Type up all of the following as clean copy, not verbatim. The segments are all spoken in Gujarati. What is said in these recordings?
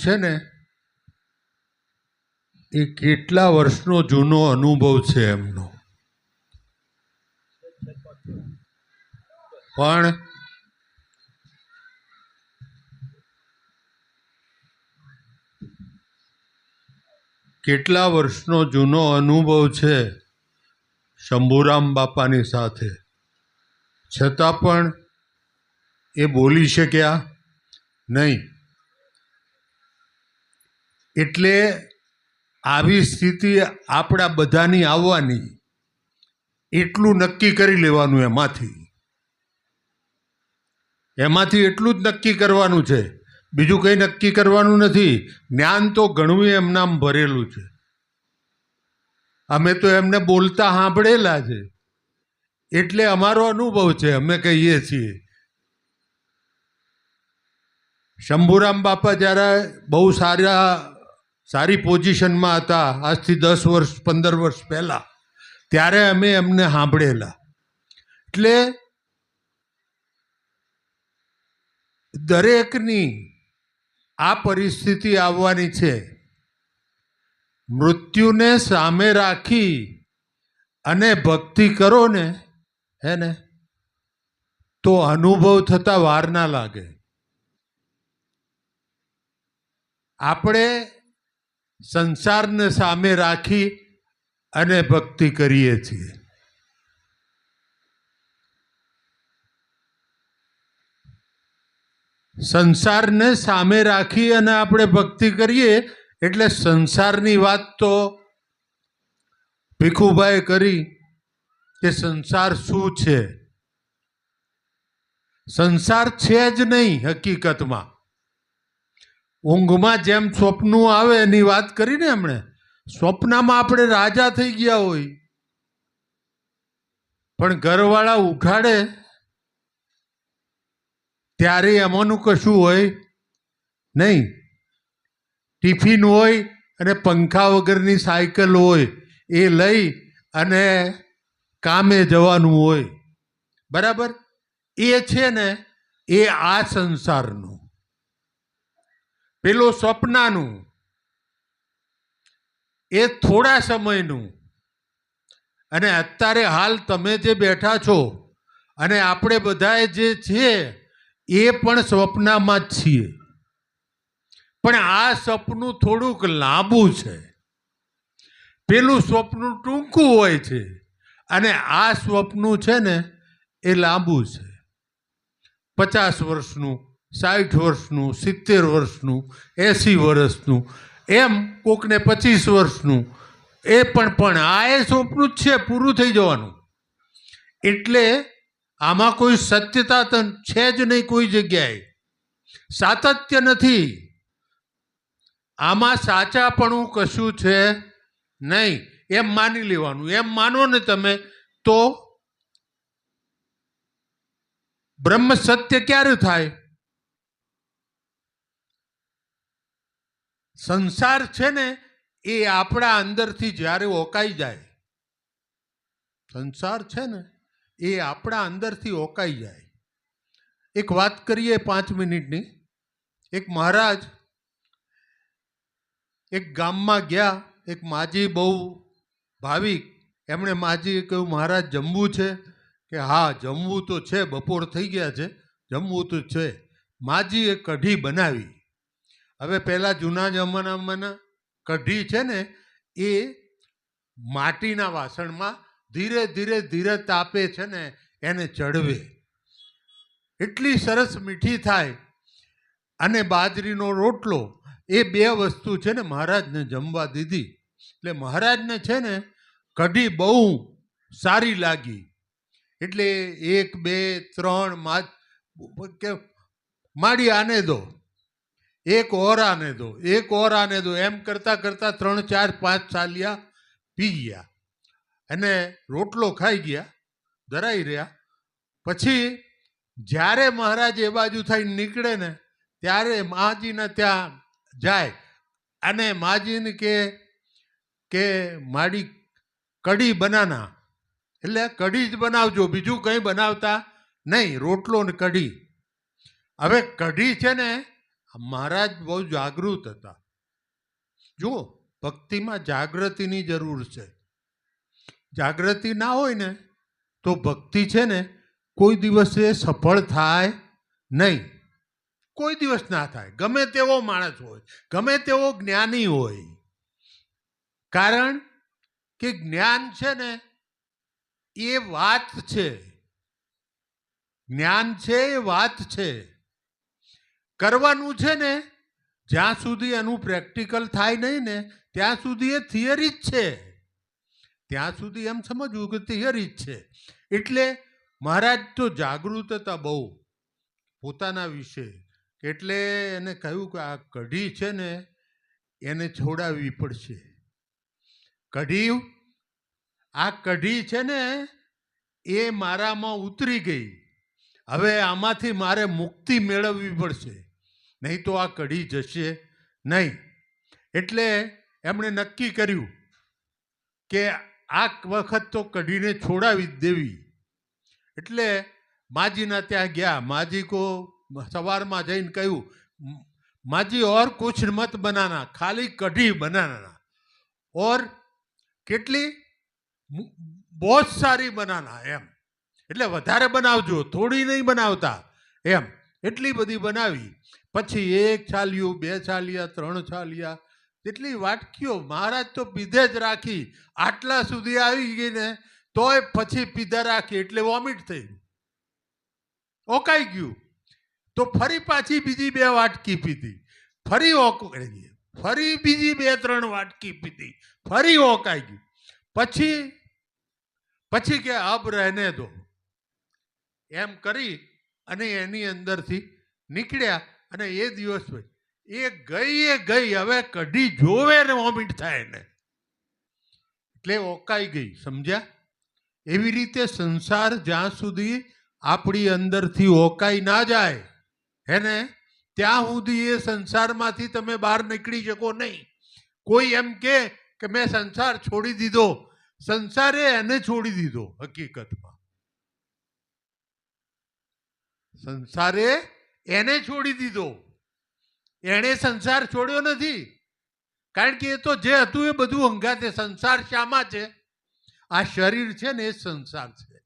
છે ને એ કેટલા વર્ષનો જૂનો અનુભવ છે એમનો, પણ કેટલા વર્ષનો જૂનો અનુભવ છે શંભુરામ બાપાની સાથે, છતાં પણ એ બોલી શક્યા નહીં. એટલે આવી સ્થિતિ આપણા બધાની આવવાની, એટલું નક્કી કરી લેવાનું. એમાંથી એટલું જ નક્કી કરવાનું છે, બીજું કંઈ નક્કી કરવાનું નથી. જ્ઞાન તો ઘણું એમનામ ભરેલું છે. અમે તો એમને બોલતા સાંભળેલા છે, એટલે અમારો અનુભવ છે, અમે કહીએ છીએ. શંભુરામ બાપા જ્યારે બહુ સારી પોઝિશનમાં હતા, આજથી 10 વર્ષ 15 વર્ષ પહેલાં, ત્યારે અમે એમને સાંભળેલા. એટલે દરેકની આ પરિસ્થિતિ આવવાની છે. મૃત્યુને સામે રાખી અને ભક્તિ કરો ને, તો અનુભવ થતા વાર ના લાગે. આપણે સંસારને સામે રાખી અને ભક્તિ કરીએ છીએ. સંસારને સામે રાખી અને આપણે ભક્તિ કરીએ એટલે સંસારની વાત તો ભીખુભાઈ કરી કે સંસાર શું છે. સંસાર છે જ નહીં હકીકતમાં. ઊંઘમાં જેમ સ્વપ્નું આવે એની વાત કરીને એમણે, સ્વપ્નમાં આપણે રાજા થઈ ગયા હોય, પણ ઘરવાળા ઉઘાડે ત્યારે એમાંનું કશું હોય નહીં. ટિફિન હોય અને પંખા વગરની સાયકલ હોય, એ લઈ અને કામે જવાનું હોય. બરાબર? એ છે ને એ આ સંસારનું, પેલો સ્વપ્નાનું, એ થોડા સમયનું. અને અત્યારે હાલ તમે જે બેઠા છો અને આપણે બધાએ જે છે એ પણ સ્વપ્નમાં જ છીએ. પણ આ સપનું થોડુંક લાંબુ છે, પેલું સ્વપ્ન ટૂંકું હોય છે, અને આ સ્વપ્નું છે ને એ લાંબુ છે. 50 વર્ષનું, 60 વર્ષનું, 70 વર્ષનું, 80 વર્ષનું, એમ કોકને 25 વર્ષનું. એ પણ આ એ સ્વપ્નું જ છે, પૂરું થઈ જવાનું. એટલે આમાં કોઈ સત્યતા છે જ નહીં. કોઈ જગ્યાએ સાતત્ય નથી. આમાં સાચાપણું કશું છે નહીં, એમ માની લેવાનું. એમ માનો ને તમે તો બ્રહ્મ સત્ય ક્યારે થાય? સંસાર છે ને એ આપણા અંદરથી જ્યારે ઓકાઈ જાય, સંસાર છે ને એ આપણા અંદરથી ઓકાઈ જાય. એક વાત કરીએ 5 મિનિટની. એક મહારાજ એક ગામમાં ગયા. એક માજી બહુ ભાવિક, એમણે માજીએ કહ્યું, મહારાજ જમવું છે? કે હા જમવું તો છે, બપોર થઈ ગયા છે, જમવું તો છે. માજીએ કઢી બનાવી. હવે પહેલાં જૂના જમાનામાં કઢી છે ને એ માટીના વાસણમાં ધીરે ધીરે તાપે છે ને એને ચડવે, એટલી સરસ મીઠી થાય. અને બાજરીનો રોટલો, એ 2 વસ્તુ છે ને મહારાજને જમવા દીધી. એટલે મહારાજને છે ને કઢી બહુ સારી લાગી. એટલે 1 2 3 કે માડી આને દો, એક ઓર આને દો, એક ઓર આને દો, એમ કરતાં 3 4 5 ચાલ્યા પી ગયા અને રોટલો ખાઈ ગયા, ધરાઈ રહ્યા. પછી જ્યારે મહારાજ એ બાજુ થઈને નીકળે ને ત્યારે માજીને ત્યાં જાય અને માજીને કે માડી કઢી બનાના. એટલે કઢી જ બનાવજો, બીજું કંઈ બનાવતા નહીં, રોટલો ને કઢી. હવે કઢી છે ને મહારાજ બહુ જાગૃત હતા. જુઓ, ભક્તિમાં જાગૃતિની જરૂર છે. જાગૃતિ ના હોય ને તો ભક્તિ છે ને કોઈ દિવસે સફળ થાય નહીં. કોઈ દિવસ ના થાય, ગમે તેવો માણસ હોય, ગમે તેવો જ્ઞાની હોય. કારણ કે જ્ઞાન છે ને એ વાત છે. જ્ઞાન છે એ વાત છે. કરવાનું છે ને જ્યાં સુધી એનું પ્રેક્ટિકલ થાય નહીં ને ત્યાં સુધી એ થિયરી જ છે. ત્યાં સુધી એમ સમજવું કે થિયરી જ છે. એટલે મહારાજ તો જાગૃત હતા બહુ પોતાના વિશે. એટલે એને કહ્યું કે આ કઢી છે ને એને છોડાવવી પડશે. આ કઢી છે ને એ મારામાં ઉતરી ગઈ. હવે આમાંથી મારે મુક્તિ મેળવવી પડશે, નહીં તો આ કઢી જશે નહીં. એટલે એમણે નક્કી કર્યું કે આ વખત તો કઢીને છોડાવી જ દેવી. એટલે માજીના ત્યાં ગયા. માજી કો સવારમાં જઈને કહ્યું, માજી ઓર કુછ મત બનાના, ખાલી કઢી બનાના. ઓર કેટલી? બહુ સારી બનાના. એમ એટલે વધારે બનાવજો, થોડી નહીં બનાવતા. એમ એટલી બધી બનાવી. પછી 1 છાલિયું, 2 છાલિયા, 3 છાલિયા, જેટલી વાટકીઓ મહારાજ તો પીધે જ રાખી. આટલા સુધી આવી ગઈ ને તોય પછી પીધા રાખી એટલે વોમિટ થઈ, ઓકાઈ ગયું. તો ફરી પાછી બીજી 2 વાટકી પીધી, ફરી ઓકાઈ ગઈ, ફરી બીજી 2-3 વાટકી પીધી, ફરી ઓકાઈ ગયું. પછી કે અબ રહેને દો એમ કરી અને એની અંદરથી નીકળ્યા. અને એ દિવસ એ ગઈ. હવે કઢી જોવે ને વોમિટ થાય ને એટલે ઓકાઈ ગઈ. સમજ્યા? એવી રીતે સંસાર જ્યાં સુધી આપણી અંદરથી ઓકાઈ ના જાય હેને ત્યાં સુધી એ સંસારમાંથી તમે બહાર નીકળી શકો નહીં. કોઈ એમ કે મેં સંસાર છોડી દીધો, સંસારે એને છોડી દીધો. હકીકતમાં સંસારે એને છોડી દીધો, એણે સંસાર છોડ્યો નથી. કારણ કે એ તો જે હતું એ બધું હંગાતે. સંસાર શામાં છે? આ શરીર છે ને એ સંસાર છે.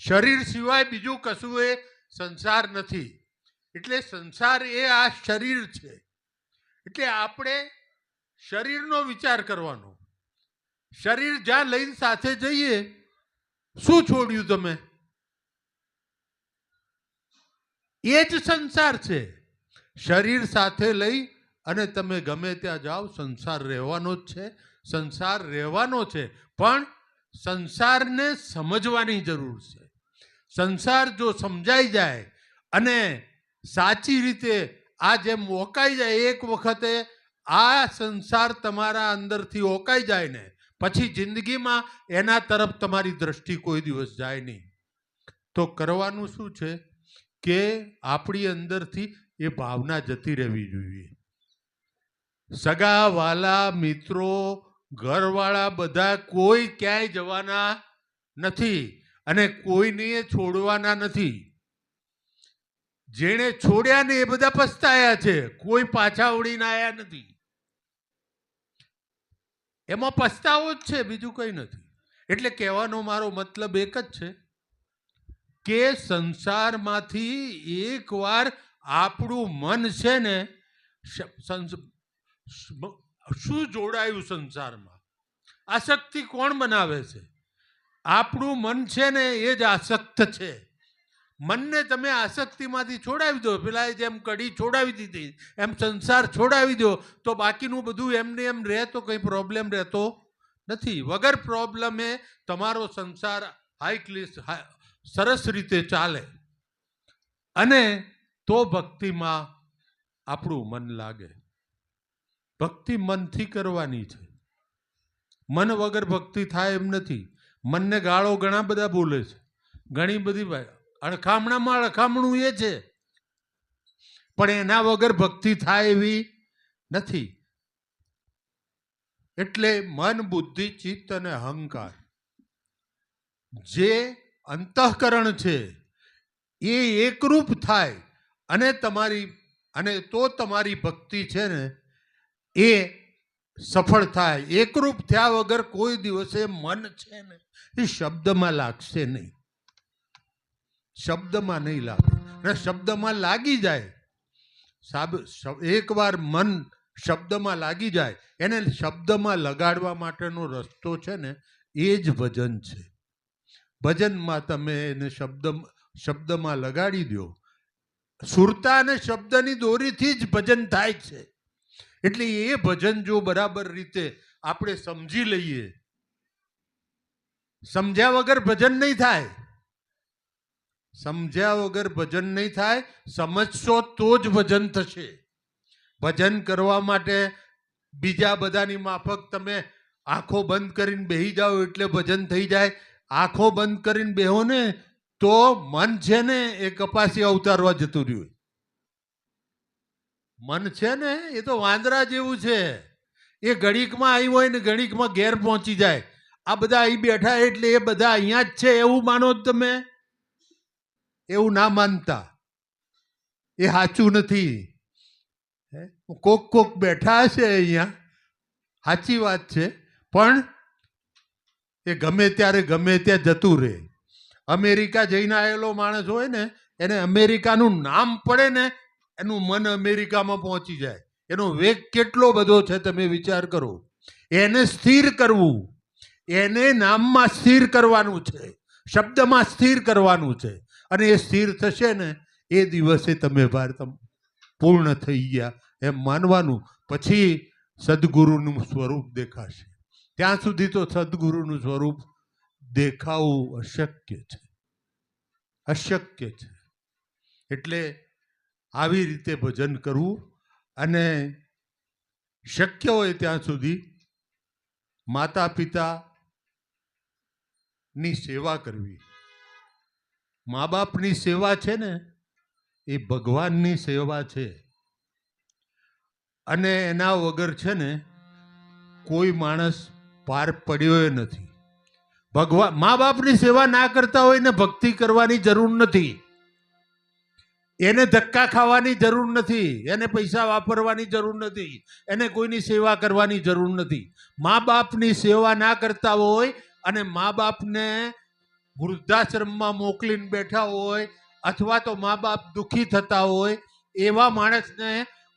શરીર સિવાય બીજું કશું એ સંસાર નથી. એટલે સંસાર એ આ શરીર છે. એટલે આપણે શરીરનો વિચાર કરવાનો. શરીર જ્યાં લઈને સાથે જઈએ, શું છોડ્યું તમે? એ જ સંસાર છે. શરીર સાથે લઈ અને તમે ગમે ત્યાં જાઓ, સંસાર રહેવાનો જ છે. સંસાર રહેવાનો છે, પણ સંસારને સમજવાની જરૂર છે. સંસાર જો સમજાઈ જાય અને સાચી રીતે આ જેમ ઓકાઈ જાય, એક વખતે આ સંસાર તમારા અંદરથી ઓકાઈ જાય ને પછી જિંદગીમાં એના તરફ તમારી દ્રષ્ટિ કોઈ દિવસ જાય નહીં. તો કરવાનું શું છે કે આપણી અંદરથી એ ભાવના જતી રહેવી જોઈએ. સગા વાલા મિત્રો ઘરવાળા બધા કોઈ ક્યાંય જવાના નથી અને કોઈને છોડવાના નથી. જેણે છોડ્યા ને એ બધા પસ્તાયા છે, કોઈ પાછા વળીને આવ્યા નથી. એમાં પસ્તાવો જ છે, બીજું કંઈ નથી. એટલે કહેવાનો મારો મતલબ એક જ છે કે સંસારમાંથી એકવાર આપણું મન છે ને શું જોડાયું સંસારમાં? આસક્તિ કોણ બનાવે છે? આપણું મન છે ને એ જ આસક્ત છે. મનને તમે આસક્તિમાંથી છોડાવી દો, પેલા જેમ કઢી છોડાવી દીધી એમ સંસાર છોડાવી દો, તો બાકીનું બધું એમને એમ રહે તો કંઈ પ્રોબ્લેમ રહેતો નથી. વગર પ્રોબ્લેમે તમારો સંસાર સરસ રીતે ચાલે અને તો ભક્તિમાં આપણું મન લાગે. ભક્તિ મનથી કરવાની છે. મન વગર ભક્તિ થાય એમ નથી. મનને ગાળો ઘણા બધા બોલે છે, ઘણી બધી અડખામણામાં અડખામણું એ છે, પણ એના વગર ભક્તિ થાય એવી નથી. એટલે મન, બુદ્ધિ, ચિત્ત અને અહંકાર જે અંતઃકરણ છે એ એકરૂપ થાય અને તમારી અને તો તમારી ભક્તિ છે ને એ સફળ થાય. એકરૂપ થયા વગર કોઈ દિવસે મન છે ને એ શબ્દમાં લાગશે નહીં, શબ્દમાં નહીં લાગે. અને શબ્દમાં લાગી જાય એકવાર મન શબ્દમાં લાગી જાય, એને શબ્દમાં લગાડવા માટેનો રસ્તો છે ને એ જ ભજન છે. ભજનમાં તમે એને શબ્દમાં લગાડી દો. સુરતા અને શબ્દની દોરીથી જ ભજન થાય છે. એટલે એ ભજન જો બરાબર રીતે આપણે સમજી લઈએ, સમજ્યા વગર ભજન નહીં થાય, સમજ્યા વગર ભજન નહીં થાય. સમજશો તો જ ભજન થશે. ભજન કરવા માટે બીજા બધાની માફક તમે આંખો બંધ કરીને બેસી જાઓ એટલે ભજન થઈ જાય. આંખો બંધ કરીને બેહો ને તો મન છે ને એ કપાસી અવતારવા જતું રહ્યું. મન છે ને એ તો વાંદરા જેવું છે, એ ઘડીકમાં આવી હોય ને ઘડીકમાં ઘેર પહોંચી જાય. આ બધા અહીં બેઠા એટલે એ બધા અહીંયા જ છે એવું માનો તમે? એવું ના માનતા, એ સાચું નથી. કોક બેઠા હશે અહીંયા, સાચી વાત છે, પણ એ ગમે ત્યારે ગમે ત્યાં જતું રહે. અમેરિકા જઈને આવેલો માણસ હોય ને એને અમેરિકાનું નામ પડે ને એનું મન અમેરિકામાં પહોંચી જાય. એનો વેગ કેટલો બધો છે તમે વિચાર કરો. એને સ્થિર કરવું, એને નામમાં સ્થિર કરવાનું છે, શબ્દમાં સ્થિર કરવાનું છે. અને એ સ્થિર થશે ને એ દિવસે તમે પૂર્ણ થઈ ગયા એમ માનવાનું. પછી સદગુરુનું સ્વરૂપ દેખાશે. ત્યાં સુધી તો સદગુરુનું સ્વરૂપ દેખાવું અશક્ય છે, અશક્ય છે. એટલે આવી રીતે ભજન કરવું અને શક્ય હોય ત્યાં સુધી માતા પિતાની સેવા કરવી. મા બાપની સેવા છે ને એ ભગવાનની સેવા છે. અને એના વગર છે ને કોઈ માણસ પાર પડ્યો નથી. ભગવાન મા બાપની સેવા ના કરતા હોય ને ભક્તિ કરવાની જરૂર નથી. એને ધક્કા ખાવાની જરૂર નથી, એને પૈસા વાપરવાની જરૂર નથી, એને કોઈની સેવા કરવાની જરૂર નથી. મા બાપની સેવા ના કરતા હોય અને મા બાપને વૃદ્ધાશ્રમમાં મોકલીને બેઠા હોય અથવા તો મા બાપ દુઃખી થતા હોય એવા માણસને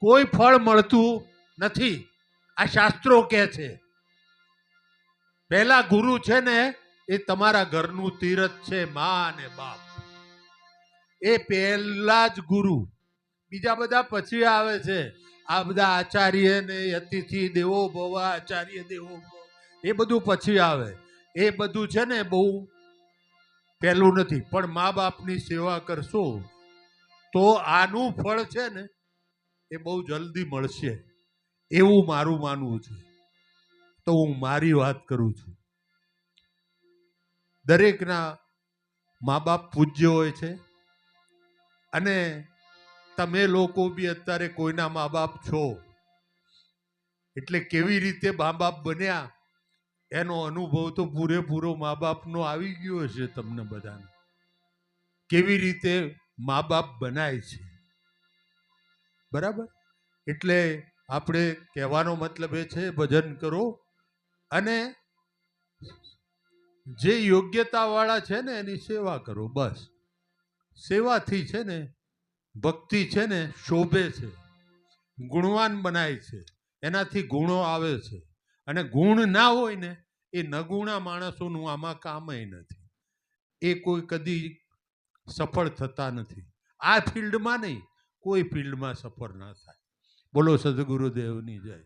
કોઈ ફળ મળતું નથી. આ શાસ્ત્રો કહે છે. પહેલા ગુરુ છે ને એ તમારા ઘરનું તીરથ છે. મા અને બાપ એ પહેલા જ ગુરુ. બીજા બધા પછી આવે છે. આ બધા આચાર્ય ને અતિથિ દેવો ભવ, આચાર્ય દેવો ભવ, એ બધું પછી આવે. એ બધું છે ને બહુ પહેલું નથી. પણ મા બાપની સેવા કરશો તો આનું ફળ છે ને એ બહુ જલ્દી મળશે એવું મારું માનવું છે. તો હું મારી વાત કરું છું. દરેકના મા બાપ પૂજ્ય હોય છે અને તમે લોકો બી અત્યારે કોઈના મા બાપ છો એટલે કેવી રીતે મા બાપ બન્યા એનો અનુભવ તો પૂરેપૂરો મા બાપનો આવી ગયો હશે તમને બધાને. કેવી રીતે મા બાપ બનાય છે, બરાબર? એટલે આપણે કહેવાનો મતલબ એ છે ભજન કરો અને જે યોગ્યતાવાળા છે ને એની સેવા કરો. બસ સેવાથી છે ને ભક્તિ છે ને શોભે છે, ગુણવાન બનાય છે, એનાથી ગુણો આવે છે. અને ગુણ ના હોય ને એ નગુણા માણસોનું આમાં કામય નથી. એ કોઈ કદી સફળ થતા નથી. આ ફિલ્ડમાં નહીં, કોઈ ફિલ્ડમાં સફળ ના થાય. બોલો સદગુરુદેવની જય.